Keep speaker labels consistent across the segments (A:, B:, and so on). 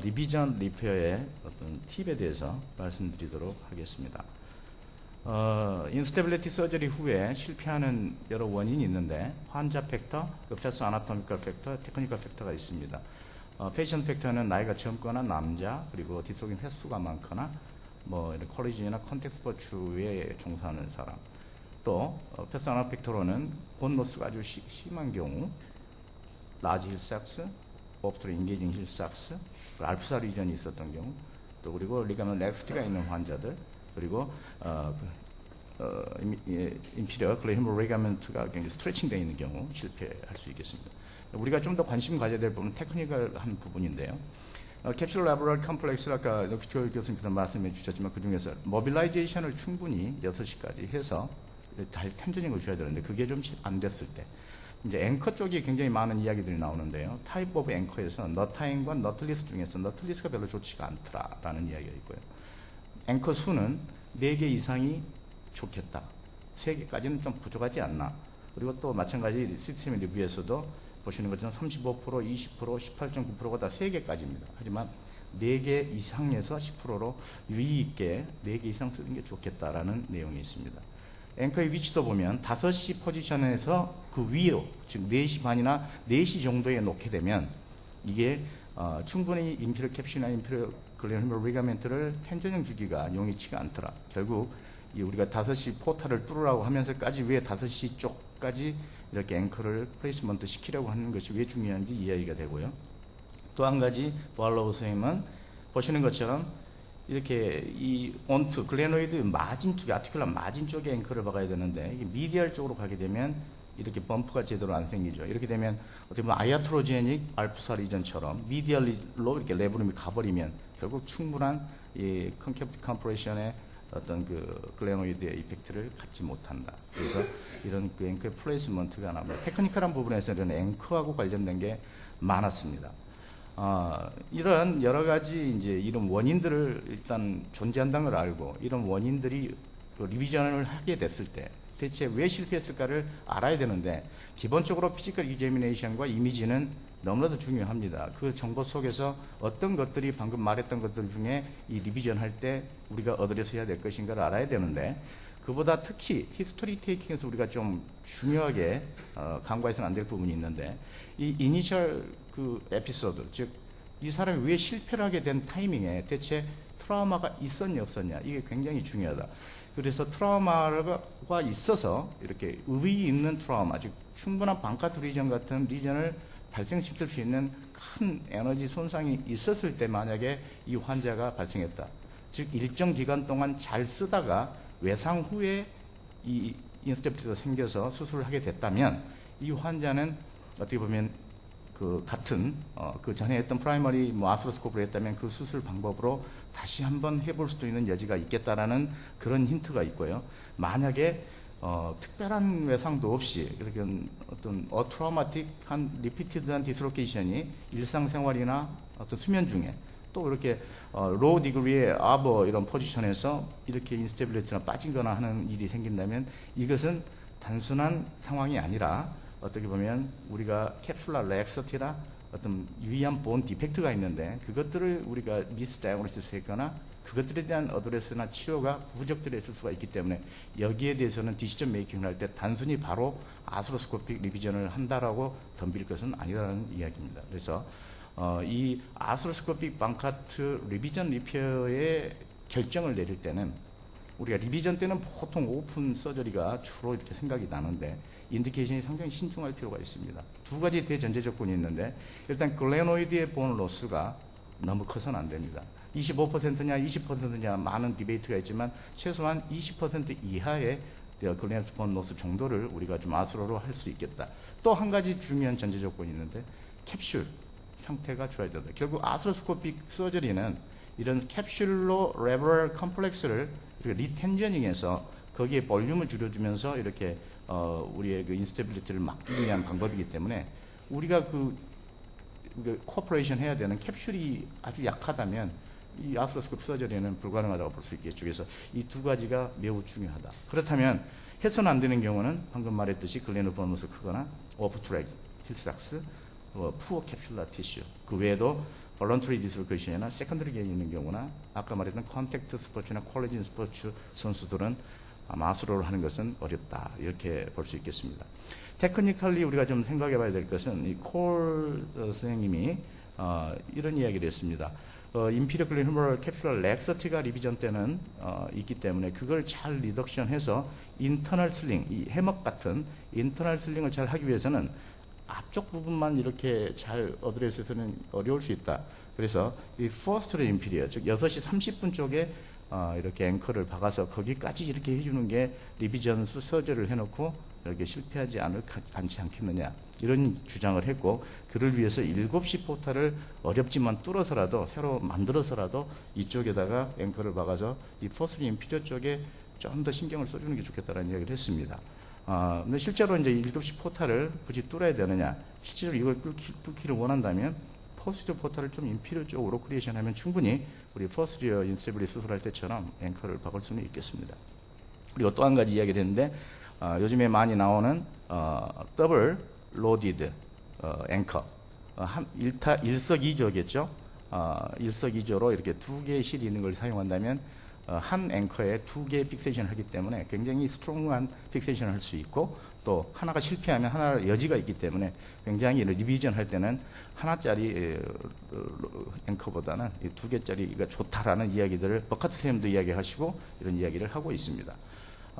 A: 리비전 리페어의 어떤 팁에 대해서 말씀드리도록 하겠습니다. 인스테빌리티 서저리 후에 실패하는 여러 원인이 있는데 환자 팩터, 패스 아나토미컬 팩터, 테크니컬 팩터가 있습니다. 페이션 팩터는 나이가 젊거나 남자, 그리고 디스로긴 횟수가 많거나 뭐 이런 콜리전이나 컨택 스포츠에 종사하는 사람, 또 패스 아나 팩터로는 본 로스가 아주 심한 경우, 라지 힐삭스, 오프트로 인게이징 힐삭스, 알프사 리전이 있었던 경우, 또 그리고 리가멘 렉스티가 있는 환자들, 그리고 인피리어 글레이머 리가멘트가 굉장히 스트레칭 되어 있는 경우 실패할 수 있겠습니다. 우리가 좀 더 관심 가져야 될 부분은 테크니컬한 부분인데요. 캡슐 라브럴 컴플렉스 아까 노키토 교수님께서 말씀해 주셨지만 그 중에서 모빌라이제이션을 충분히 6시까지 해서 텐저닝을 줘야 되는데 그게 좀 안 됐을 때 이제 앵커 쪽이 굉장히 많은 이야기들이 나오는데요. 타입 오브 앵커에서 너타임과 너틀리스 중에서 너틀리스가 별로 좋지가 않더라라는 이야기가 있고요. 앵커 수는 4개 이상이 좋겠다. 3개까지는 좀 부족하지 않나. 그리고 또 마찬가지 시스템 리뷰에서도 보시는 것처럼 35%, 20%, 18.9%가 다 3개까지입니다. 하지만 4개 이상에서 10%로 유의 있게 4개 이상 쓰는 게 좋겠다라는 내용이 있습니다. 앵커의 위치도 보면 5시 포지션에서 그 위로, 즉 4시 반이나 4시 정도에 놓게 되면 이게 충분히 인피리어 캡슐이나 인피리어 글레노 리가멘트를 텐저닝 주기가 용이치가 않더라. 결국 우리가 5시 포탈을 뚫으라고 하면서까지 왜 5시 쪽까지 이렇게 앵커를 플레이스먼트 시키려고 하는 것이 왜 중요한지 이야기가 되고요. 또 한 가지 보알로우 선생님은 보시는 것처럼 이렇게 이 온투 글레노이드 마진 쪽에 아티큘라 마진 쪽에 앵커를 박아야 되는데 이게 미디얼 쪽으로 가게 되면 이렇게 범프가 제대로 안 생기죠. 이렇게 되면 어떻게 보면 아야트로제닉 알프사 리전처럼 미디얼로 이렇게 레브룸이 가버리면 결국 충분한 이 컨캡트 컴프레션의 어떤 그 글레노이드의 이펙트를 갖지 못한다. 그래서 이런 그 앵커의 플레이스먼트가 나옵니다. 테크니컬한 부분에서는 앵커하고 관련된 게 많았습니다. 이런 여러 가지 이제 이런 원인들을 일단 존재한다는 걸 알고 이런 원인들이 그 리비전을 하게 됐을 때 대체 왜 실패했을까를 알아야 되는데 기본적으로 피지컬 이제미네이션과 이미지는 너무나도 중요합니다. 그 정보 속에서 어떤 것들이 방금 말했던 것들 중에 이 리비전 할 때 우리가 어드레스 해야 될 것인가를 알아야 되는데 그보다 특히 히스토리 테이킹에서 우리가 좀 중요하게 간과해서는 안 될 부분이 있는데 이 이니셜 그 에피소드, 즉 이 사람이 왜 실패를 하게 된 타이밍에 대체 트라우마가 있었냐 없었냐 이게 굉장히 중요하다. 그래서 트라우마가 있어서 이렇게 의의 있는 트라우마, 즉 충분한 방카트 리전 같은 리전을 발생시킬 수 있는 큰 에너지 손상이 있었을 때 만약에 이 환자가 발생했다. 즉 일정 기간 동안 잘 쓰다가 외상 후에 이 인스테빌리티가 생겨서 수술을 하게 됐다면 이 환자는 어떻게 보면 그 같은 그 전에 했던 프라이머리 아스로스코프를 했다면 그 수술 방법으로 다시 한번 해볼 수도 있는 여지가 있겠다라는 그런 힌트가 있고요. 만약에 특별한 외상도 없이 이렇게 어떤 어트라우마틱한 리피티드한 디스로케이션이 일상생활이나 어떤 수면 중에 또 이렇게 로우 디그리의 아버 이런 포지션에서 이렇게 인스테빌리티나 빠진거나 하는 일이 생긴다면 이것은 단순한 상황이 아니라 어떻게 보면 우리가 캡슐라 렉서티나 어떤 유의한 본 디펙트가 있는데 그것들을 우리가 미스다이어그노시스 했거나 그것들에 대한 어드레스나 치료가 부적절해 있을 수가 있기 때문에 여기에 대해서는 디시전 메이킹을 할 때 단순히 바로 아스로스코픽 리비전을 한다라고 덤빌 것은 아니라는 이야기입니다. 그래서 이 아스로스코픽 방카트 리비전 리페어의 결정을 내릴 때는 우리가 리비전 때는 보통 오픈 서저리가 주로 이렇게 생각이 나는데 인디케이션이 상당히 신중할 필요가 있습니다. 두 가지 대전제 조건이 있는데 일단 글레노이드의 본 로스가 너무 커서는 안 됩니다. 25%냐 20%냐 많은 디베이트가 있지만 최소한 20% 이하의 글레노이드 본 로스 정도를 우리가 좀 아스로로 할 수 있겠다. 또 한 가지 중요한 전제 조건이 있는데 캡슐 상태가 좋아야 된다. 결국 아스로스코픽 서저리는 이런 캡슐로 레버럴 컴플렉스를 리텐저닝해서 거기에 볼륨을 줄여주면서 이렇게 우리의 그 인스테빌리티를 막기 위한 방법이기 때문에 우리가 그 코퍼레이션 해야 되는 캡슐이 아주 약하다면 이 아스로스코픽 서저리는 불가능하다고 볼 수 있겠죠. 그래서 이 두 가지가 매우 중요하다. 그렇다면 해서는 안 되는 경우는 방금 말했듯이 글레노버너스 크거나 오프트랙, 힐삭스, 푸어 캡슐라 티슈 그 외에도 볼런터리 디스로케이션이나 세컨더리 게인이 있는 경우나 아까 말했던 컨택트 스포츠나 콜리전 스포츠 선수들은 마스로를 하는 것은 어렵다 이렇게 볼 수 있겠습니다. 테크니컬리 우리가 좀 생각해 봐야 될 것은 이 콜 선생님이 이런 이야기를 했습니다. 인피리어 글린 휴머럴 캡슐 렉서티가 리비전 때는 있기 때문에 그걸 잘 리덕션해서 인터널 슬링, 이 해먹 같은 인터널 슬링을 잘 하기 위해서는 앞쪽 부분만 이렇게 잘 어드레스해서는 어려울 수 있다. 그래서 이 퍼스트 인피리어, 즉 6시 30분 쪽에 이렇게 앵커를 박아서 거기까지 이렇게 해주는 게 리비전 서저를 해놓고 이렇게 실패하지 않지 않겠느냐 이런 주장을 했고, 그를 위해서 7시 포탈을 어렵지만 뚫어서라도 새로 만들어서라도 이쪽에다가 앵커를 박아서 이 퍼스트 인피리어 쪽에 좀 더 신경을 써주는 게 좋겠다는 이야기를 했습니다. 근데 실제로 이제 7시 포탈을 굳이 뚫어야 되느냐, 실제로 이걸 뚫기를 원한다면 퍼스트 포탈을 좀 인피리어 쪽으로 크리에이션 하면 충분히 우리 퍼스트리어 인스테빌리 수술할 때처럼 앵커를 박을 수는 있겠습니다. 그리고 또 한 가지 이야기를 했는데, 요즘에 많이 나오는 더블 로디드 앵커, 일석이조겠죠. 일석이조로 이렇게 2개의 실이 있는 걸 사용한다면 한 앵커에 2개의 픽세이션을 하기 때문에 굉장히 스트롱한 픽세이션을 할 수 있고, 또 하나가 실패하면 하나 여지가 있기 때문에 굉장히 리비전 할 때는 하나짜리 앵커보다는 2개짜리가 좋다라는 이야기들을 버카트 선생님도 이야기하시고 이런 이야기를 하고 있습니다.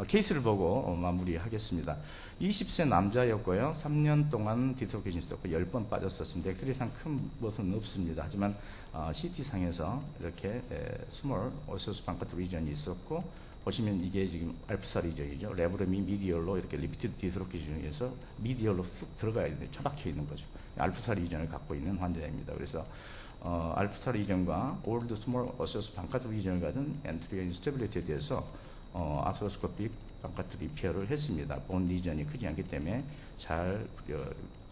A: 케이스를 보고 마무리하겠습니다. 20세 남자였고요. 3년 동안 디스로케이션 있었고 10번 빠졌었습니다. 엑스레이상 큰 것은 없습니다. 하지만 CT상에서 이렇게 스몰 오세오스 방카트 리전이 있었고, 보시면 이게 지금 알프사 리전이죠. 레브럼이 미디얼로 이렇게 리피티드 디스로케이션에서 미디얼로 쑥 들어가야 되는데 처박혀 있는 거죠. 알프사 리전을 갖고 있는 환자입니다. 그래서 알프사 리전과 올드 스몰 오세오스 방카트 리전을 가진 엔트리어 인스테빌리티에 대해서 아스로스코픽 방카트 리페어를 했습니다. 본 리전이 크지 않기 때문에 잘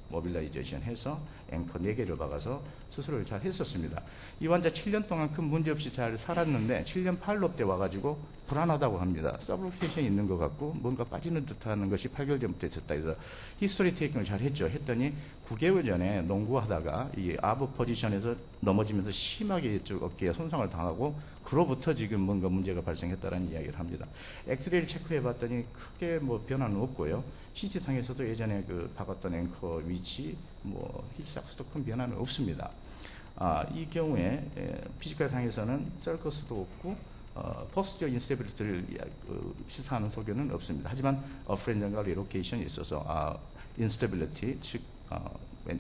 A: 모빌라이제이션 해서 앵커 4개를 박아서 수술을 잘 했었습니다. 이 환자 7년 동안 큰 문제 없이 잘 살았는데 7년 8로 때 와가지고 불안하다고 합니다. 서브룩세이션이 있는 것 같고 뭔가 빠지는 듯하는 것이 8개월 전부터 있었다 해서 히스토리 테이킹을 잘 했죠. 했더니 9개월 전에 농구하다가 이 아브 포지션에서 넘어지면서 심하게 이쪽 어깨에 손상을 당하고, 그로부터 지금 뭔가 문제가 발생했다는 이야기를 합니다. 엑스레이를 체크해 봤더니 크게 뭐 변화는 없고요. CT상에서도 예전에 그 박았던 앵커 위치, 뭐 힐삭스도 큰 변화는 없습니다. 이 경우에 피지컬 상에서는 썰커스도 없고 포스티어 인스테빌리티를 시사하는 소견은 없습니다. 하지만 어프렌전과 리로케이션이 있어서 인스테빌리티, 즉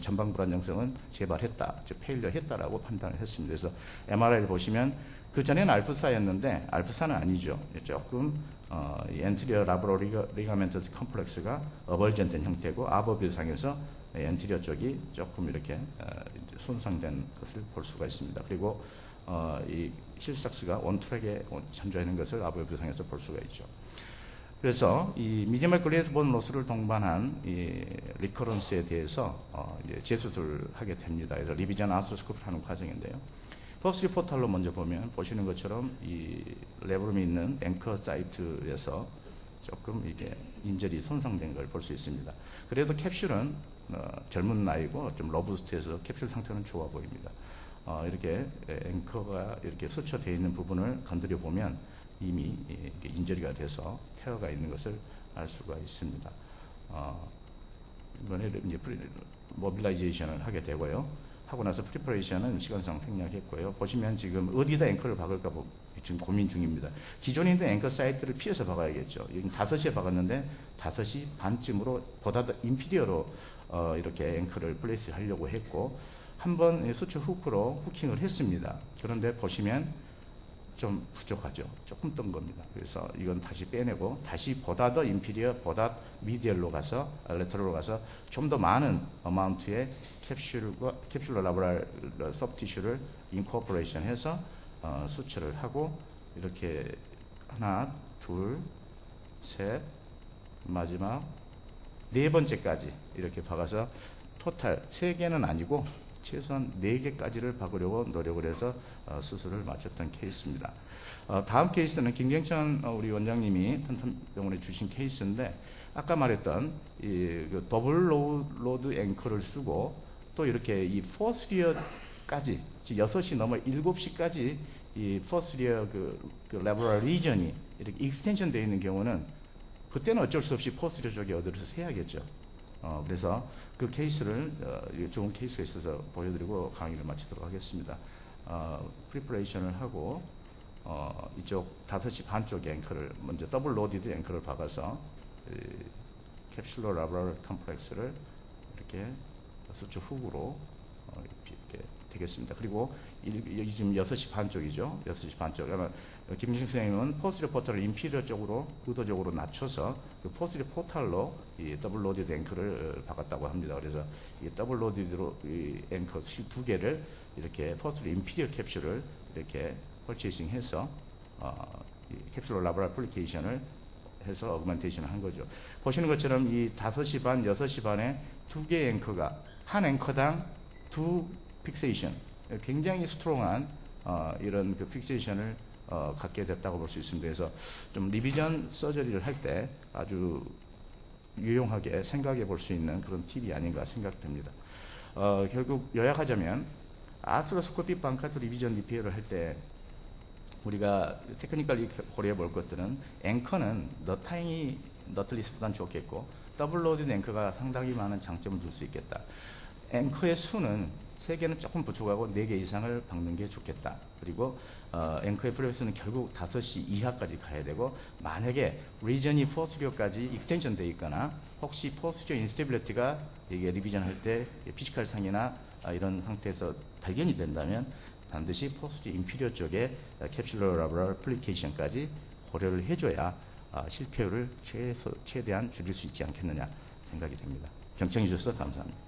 A: 전방 불안정성은 재발했다, 즉 페일러 했다라고 판단을 했습니다. 그래서 MRI를 보시면 그 전에는 알프사였는데 알프사는 아니죠. 조금 엔티리어 라브로 리가멘트 컴플렉스가 어벌전된 형태고, 아버뷰상에서 엔티리어 쪽이 조금 이렇게 손상된 것을 볼 수가 있습니다. 그리고 이 힐삭스가 원트랙에 잠재있는 것을 아버뷰상에서 볼 수가 있죠. 그래서 이 미니멀 글레이스 본 로스를 동반한 이 리커런스에 대해서 이제 재수술을 하게 됩니다. 그래서 리비전 아스로스코프를 하는 과정인데요. 퍼스트 포탈로 먼저 보시는 것처럼 이 레브럼이 있는 앵커 사이트에서 조금 이게 인절이 손상된 걸 볼 수 있습니다. 그래도 캡슐은 젊은 나이고 좀 러브스트해서 캡슐 상태는 좋아 보입니다. 이렇게 앵커가 이렇게 수처되어 있는 부분을 건드려 보면 이미 인절이가 돼서 테러가 있는 것을 알 수가 있습니다. 이번에 이제 모빌라이제이션을 하게 되고요. 하고 나서 프리퍼레이션은 시간상 생략했고요. 보시면 지금 어디다 앵커를 박을까 지금 고민 중입니다. 기존에 있는 앵커 사이트를 피해서 박아야겠죠. 여기 5시에 박았는데 5시 반쯤으로 보다 더 인피리어로 이렇게 앵커를 플레이스 하려고 했고, 한번 수초 후크로 후킹을 했습니다. 그런데 보시면 좀 부족하죠. 조금 뜬 겁니다. 그래서 이건 다시 빼내고 다시 보다 더 인피리어, 보다 미디얼로 가서 레터럴로 가서 좀 더 많은 어마운트의 캡슐러 라브랄 서브티슈를 인코퍼레이션 해서 수치를 하고, 이렇게 하나, 둘, 셋, 마지막 4번째까지 이렇게 박아서 토탈 3개는 아니고 최소한 4개까지를 박으려고 노력을 해서 수술을 마쳤던 케이스입니다. 다음 케이스는 김경천 우리 원장님이 탄탄병원에 주신 케이스인데, 아까 말했던 이 더블 로드 앵커를 쓰고 또 이렇게 이 포스리어 까지, 즉 6시 넘어 7시까지 이 포스리어 그 레버럴 리전이 이렇게 익스텐션 되어 있는 경우는 그때는 어쩔 수 없이 포스리어 쪽에 어드레스 해야겠죠. 그래서 그 케이스를 좋은 케이스가 있어서 보여드리고 강의를 마치도록 하겠습니다. 프리퍼레이션을 하고 이쪽 5시 반 쪽 앵커를 먼저 더블 로디드 앵커를 박아서 캡슐러 라브럴 컴플렉스를 이렇게 수축 훅으로 이렇게 되겠습니다. 그리고 여기 지금 6시 반 쪽이죠. 6시 반 쪽. 아마 김진식 선생님은 포스리어 포탈을 인피리어 쪽으로 의도적으로 낮춰서 그 포스리어 포탈로 이 더블 로디드 앵커를 박았다고 합니다. 그래서 이 더블 로디드로 이 앵커 두 개를 이렇게 포스리어 인피리어 캡슐을 이렇게 펄체이싱해서 캡슐러 라브럴 애플리케이션을 해서 어그멘테이션을 한 거죠. 보시는 것처럼 이 5시 반, 6시 반에 두 개의 앵커가 한 앵커당 두 픽세이션, 굉장히 스트롱한 이런 그 픽세이션을 갖게 됐다고 볼 수 있습니다. 그래서 좀 리비전 서저리를 할 때 아주 유용하게 생각해 볼 수 있는 그런 팁이 아닌가 생각됩니다. 결국 요약하자면 아스로스코픽 방카트 리비전 리페어를 할 때 우리가 테크니컬리 고려해 볼 것들은 앵커는 너틀리스보다는 좋겠고 더블 로디드 앵커가 상당히 많은 장점을 줄 수 있겠다. 앵커의 수는 3개는 조금 부족하고 4개 이상을 박는 게 좋겠다. 그리고 앵커의 프레스는 결국 5시 이하까지 가야 되고 만약에 리전이 포스리어까지 익스텐션 돼 있거나 혹시 포스리어 인스테빌리티가 이게 리비전 할 때 피지컬 상이나 이런 상태에서 발견이 된다면 반드시 포스리어 인피리어 쪽에 캡슐러 라브럴 애플리케이션까지 고려를 해줘야 실패율을 최대한 줄일 수 있지 않겠느냐 생각이 됩니다. 경청해 주셔서 감사합니다.